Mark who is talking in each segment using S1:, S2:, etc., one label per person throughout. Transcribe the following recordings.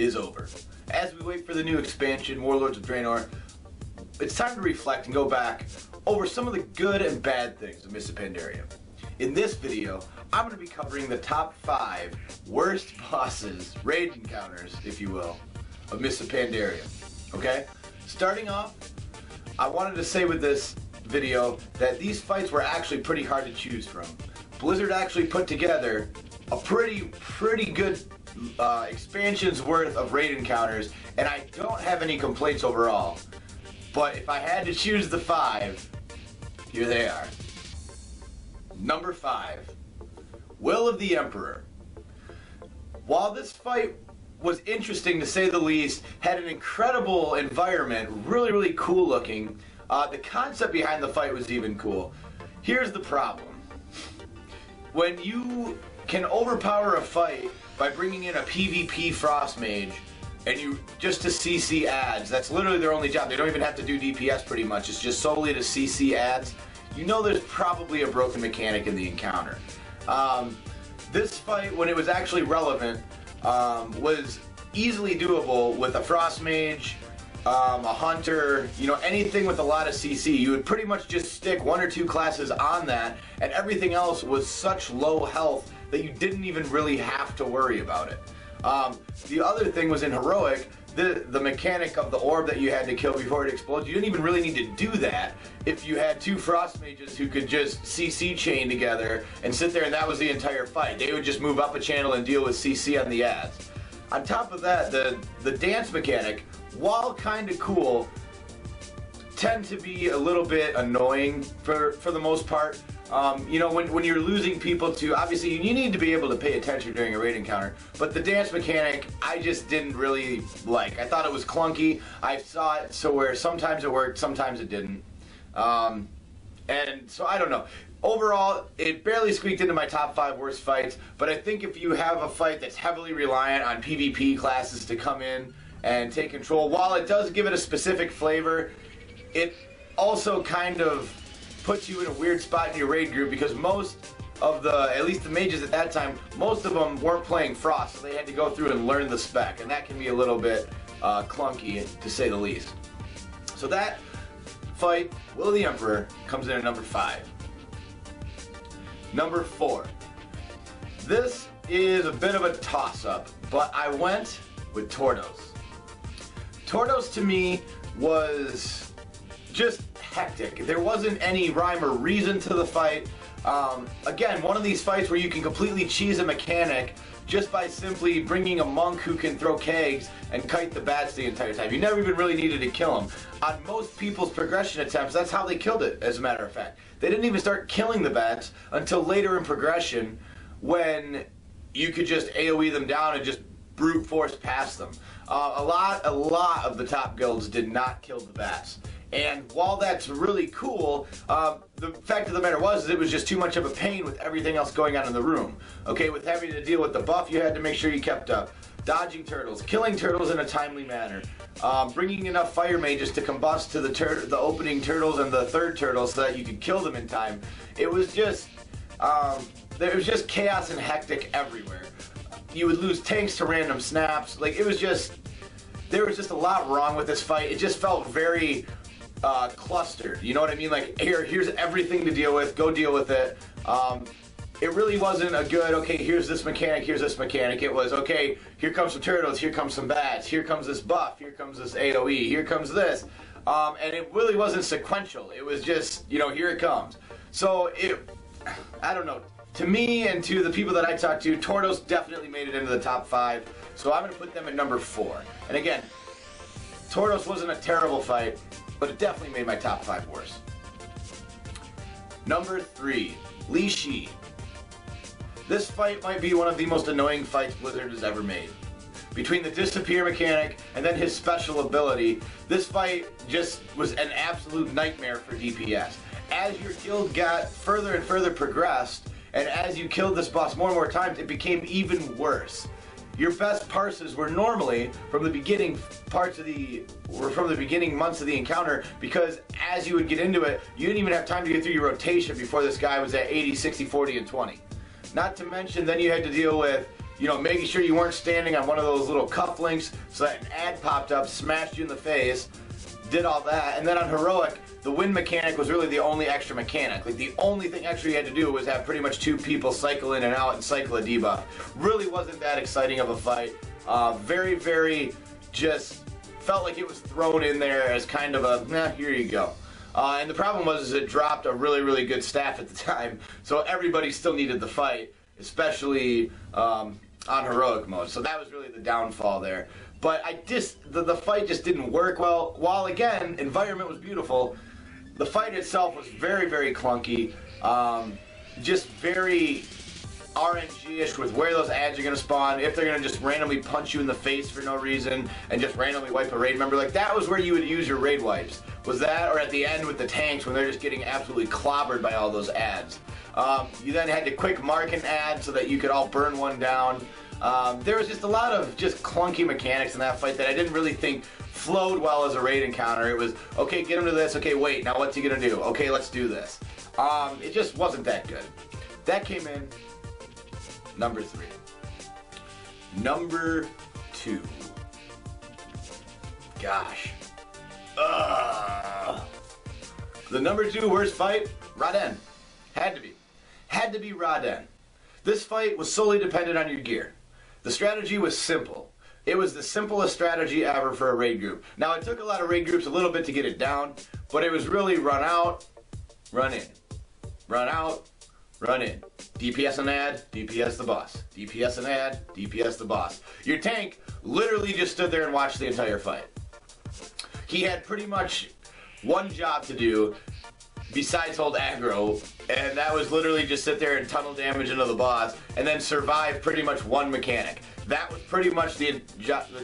S1: is over. As we wait for the new expansion, Warlords of Draenor, it's time to reflect and go back over some of the good and bad things of Mists of Pandaria. In this video, I'm going to be covering the top 5 worst bosses, raid encounters, if you will, of Mists of Pandaria. Okay? Starting off, I wanted to say with this video that these fights were actually pretty hard to choose from. Blizzard actually put together a pretty good expansion's worth of raid encounters, and I don't have any complaints overall. But if I had to choose the 5, here they are. Number 5, Will of the Emperor. While this fight was interesting to say the least, had an incredible environment, really cool looking, the concept behind the fight was even cool. Here's the problem. When you can overpower a fight by bringing in a PvP Frost Mage, and you just to CC ads, that's literally their only job. They don't even have to do DPS pretty much. It's just solely to CC ads. You know there's probably a broken mechanic in the encounter. This fight, when it was actually relevant, was easily doable with a Frost Mage, a Hunter, you know, anything with a lot of CC. You would pretty much just stick 1 or 2 classes on that, and everything else was such low health that you didn't even really have to worry about it. The other thing was in Heroic, the mechanic of the orb that you had to kill before it explodes, you didn't even really need to do that if you had 2 Frost Mages who could just CC chain together and sit there, and that was the entire fight. They would just move up a channel and deal with CC on the ads. On top of that, the dance mechanic, while kinda cool, tend to be a little bit annoying for the most part. You know, when you're losing people to, obviously you need to be able to pay attention during a raid encounter, but the dance mechanic I just didn't really like. I thought it was clunky. I saw it so where sometimes it worked, sometimes it didn't. And so I don't know. Overall, it barely squeaked into my top 5 worst fights, but I think if you have a fight that's heavily reliant on PvP classes to come in and take control, while it does give it a specific flavor, it also kind of puts you in a weird spot in your raid group, because most of at least the mages at that time, most of them weren't playing Frost, so they had to go through and learn the spec, and that can be a little bit clunky, to say the least. So that fight, Will of the Emperor, comes in at number 5. Number 4. This is a bit of a toss-up, but I went with Tornos. Tornos to me was just hectic. There wasn't any rhyme or reason to the fight. Again, one of these fights where you can completely cheese a mechanic just by simply bringing a monk who can throw kegs and kite the bats the entire time. You never even really needed to kill him. On most people's progression attempts, that's how they killed it, as a matter of fact. They didn't even start killing the bats until later in progression, when you could just AoE them down and just brute force past them. A lot of the top guilds did not kill the bats. And while that's really cool, the fact of the matter was it was just too much of a pain with everything else going on in the room. Okay, with having to deal with the buff, you had to make sure you kept up. Dodging turtles, killing turtles in a timely manner, bringing enough fire mages to combust to the opening turtles and the third turtle so that you could kill them in time. It was just, there was just chaos and hectic everywhere. You would lose tanks to random snaps. Like, it was just, there was just a lot wrong with this fight. It just felt very clustered, you know what I mean? Like, here's everything to deal with, go deal with it. It really wasn't a good, okay, here's this mechanic, here's this mechanic. It was, okay, here comes some turtles, here comes some bats, here comes this buff, here comes this AoE, here comes this. And it really wasn't sequential. It was just, you know, here it comes. So, I don't know. To me and to the people that I talked to, Tornos definitely made it into the top 5. So I'm going to put them at number 4. And again, Tornos wasn't a terrible fight, but it definitely made my top 5 worse. Number 3, Lishi. This fight might be one of the most annoying fights Blizzard has ever made. Between the disappear mechanic and then his special ability, this fight just was an absolute nightmare for DPS. As your guild got further and further progressed, and as you killed this boss more and more times, it became even worse. Your best parses were normally from the beginning months of the encounter, because as you would get into it, you didn't even have time to get through your rotation before this guy was at 80, 60, 40, and 20. Not to mention, then you had to deal with you know, making sure you weren't standing on one of those little cufflinks so that an ad popped up, smashed you in the face, did all that. And then on Heroic, the wind mechanic was really the only extra mechanic. Like, the only thing extra you had to do was have pretty much 2 people cycle in and out and cycle a debuff. Really wasn't that exciting of a fight. Very, very just felt like it was thrown in there as kind of a, here you go. And the problem was it dropped a really, really good staff at the time, so everybody still needed the fight, especially on Heroic mode. So that was really the downfall there. But the fight just didn't work well. While again, environment was beautiful, the fight itself was very, very clunky. Just very RNG-ish with where those ads are going to spawn, if they're going to just randomly punch you in the face for no reason and just randomly wipe a raid member. Like, that was where you would use your raid wipes. Was that, or at the end with the tanks when they're just getting absolutely clobbered by all those ads. You then had to quick mark an ad so that you could all burn one down. There was just a lot of just clunky mechanics in that fight that I didn't really think flowed well as a raid encounter. It was, okay, get him to this, okay, wait, now what's he going to do? Okay, let's do this. It just wasn't that good. That came in number 3. Number 2. Gosh. The number 2 worst fight, Rawdon. Had to be. Had to be Rawdon. This fight was solely dependent on your gear. The strategy was simple. It was the simplest strategy ever for a raid group. Now, it took a lot of raid groups a little bit to get it down, but it was really run out, run in. Run out, run in. DPS an ad, DPS the boss. DPS an ad, DPS the boss. Your tank literally just stood there and watched the entire fight. He had pretty much one job to do besides hold aggro, and that was literally just sit there and tunnel damage into the boss and then survive pretty much one mechanic. That was pretty much the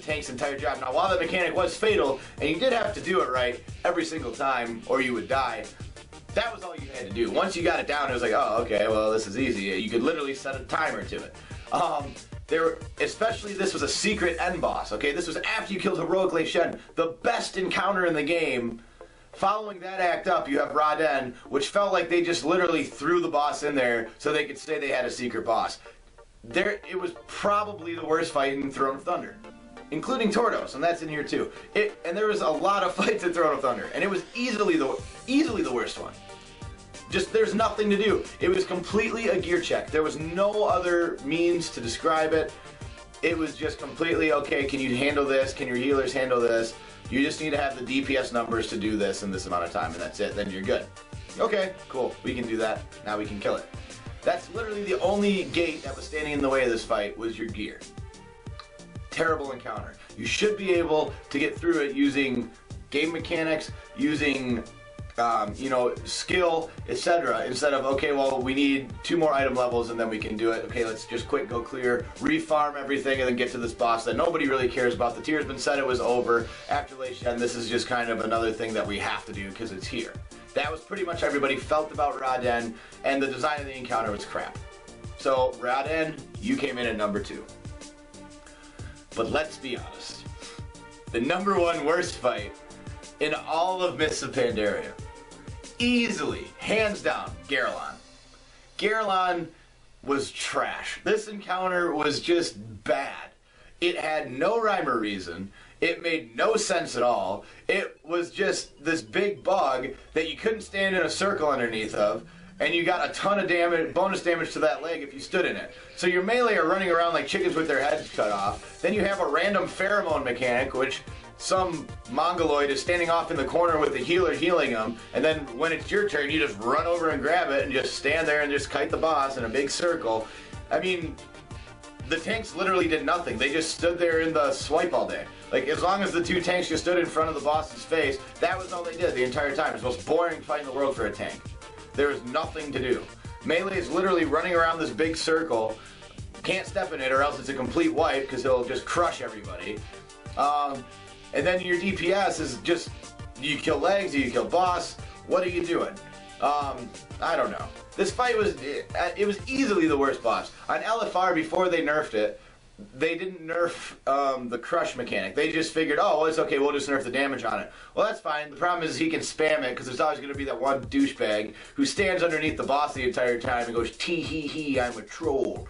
S1: tank's entire job. Now, while the mechanic was fatal, and you did have to do it right every single time or you would die, that was all you had to do. Once you got it down, it was like, oh, okay, well, this is easy. You could literally set a timer to it. Especially this was a secret end boss, okay? This was after you killed Heroic Lishi, the best encounter in the game. Following that act up, you have Rawdon, which felt like they just literally threw the boss in there so they could say they had a secret boss. It was probably the worst fight in Throne of Thunder, including Tornos, and that's in here too. And there was a lot of fights in Throne of Thunder, and it was easily the worst one. Just, there's nothing to do. It was completely a gear check. There was no other means to describe it. It was just completely, okay, can you handle this? Can your healers handle this? You just need to have the DPS numbers to do this in this amount of time, and that's it. Then you're good. Okay, cool. We can do that. Now we can kill it. That's literally the only gate that was standing in the way of this fight was your gear. Terrible encounter. You should be able to get through it using game mechanics, using skill, etc. Instead of, okay, well, we need 2 more item levels and then we can do it. Okay, let's just quick go clear, refarm everything, and then get to this boss that nobody really cares about. The tier's been said it was over. After Lishi, and this is just kind of another thing that we have to do because it's here. That was pretty much everybody felt about Rawdon, and the design of the encounter was crap. So, Rawdon, you came in at number 2. But let's be honest. The number 1 worst fight in all of Mists of Pandaria. Easily, hands down, Geralyn. Geralyn was trash. This encounter was just bad. It had no rhyme or reason. It made no sense at all. It was just this big bug that you couldn't stand in a circle underneath of, and you got a ton of damage, bonus damage to that leg if you stood in it. So your melee are running around like chickens with their heads cut off. Then you have a random pheromone mechanic, which some mongoloid is standing off in the corner with the healer healing them, and then when it's your turn, you just run over and grab it and just stand there and just kite the boss in a big circle. I mean, the tanks literally did nothing. They just stood there in the swipe all day. Like, as long as the 2 tanks just stood in front of the boss's face, that was all they did the entire time. It was the most boring fight in the world for a tank. There was nothing to do. Melee is literally running around this big circle, can't step in it or else it's a complete wipe because he'll just crush everybody. And then your DPS is just, do you kill legs, do you kill boss, what are you doing? I don't know. This fight was, it was easily the worst boss. On LFR, before they nerfed it, they didn't nerf the crush mechanic. They just figured, oh, well, it's okay, we'll just nerf the damage on it. Well, that's fine. The problem is he can spam it because there's always going to be that one douchebag who stands underneath the boss the entire time and goes, tee hee hee, I'm a troll.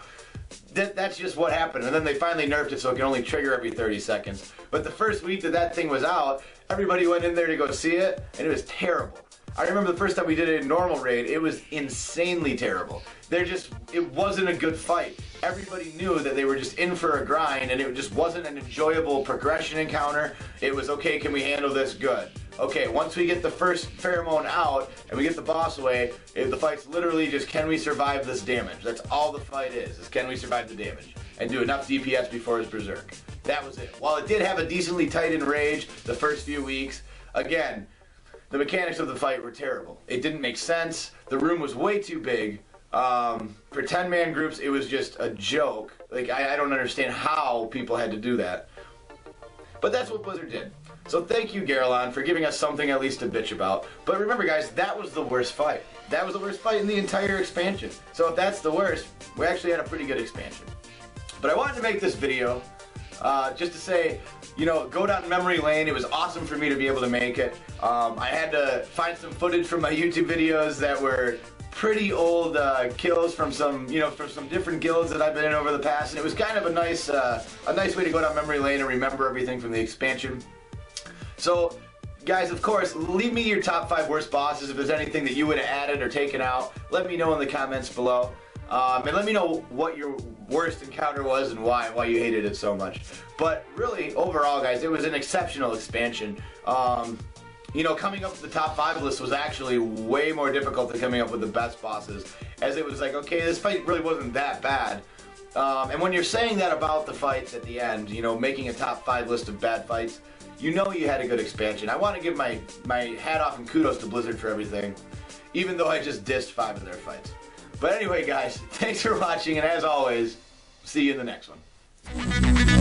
S1: that's just what happened. And then they finally nerfed it so it can only trigger every 30 seconds. But the first week that thing was out, everybody went in there to go see it, and it was terrible. I remember the first time we did it in normal raid, it was insanely terrible. It wasn't a good fight. Everybody knew that they were just in for a grind, and it just wasn't an enjoyable progression encounter. It was, okay, can we handle this? Good. Okay, once we get the first pheromone out, and we get the boss away, the fight's literally just, can we survive this damage? That's all the fight is can we survive the damage? And do enough DPS before his berserk. That was it. While it did have a decently tight enrage the first few weeks, again, the mechanics of the fight were terrible. It didn't make sense. The room was way too big. For 10-man groups, it was just a joke. Like, I don't understand how people had to do that. But that's what Blizzard did. So thank you, Geralyn, for giving us something at least to bitch about. But remember, guys, that was the worst fight. That was the worst fight in the entire expansion. So if that's the worst, we actually had a pretty good expansion. But I wanted to make this video just to say, you know, go down memory lane. It was awesome for me to be able to make it. I had to find some footage from my YouTube videos that were pretty old kills from some different guilds that I've been in over the past, and it was kind of a nice way to go down memory lane and remember everything from the expansion. So, guys, of course, leave me your top 5 worst bosses. If there's anything that you would have added or taken out, let me know in the comments below. And let me know what your worst encounter was and why you hated it so much. But really, overall, guys, it was an exceptional expansion. You know, coming up with the top 5 list was actually way more difficult than coming up with the best bosses, as it was like, okay, this fight really wasn't that bad. And when you're saying that about the fights at the end, you know, making a top 5 list of bad fights, you know you had a good expansion. I want to give my hat off and kudos to Blizzard for everything, even though I just dissed 5 of their fights. But anyway, guys, thanks for watching, and as always, see you in the next one.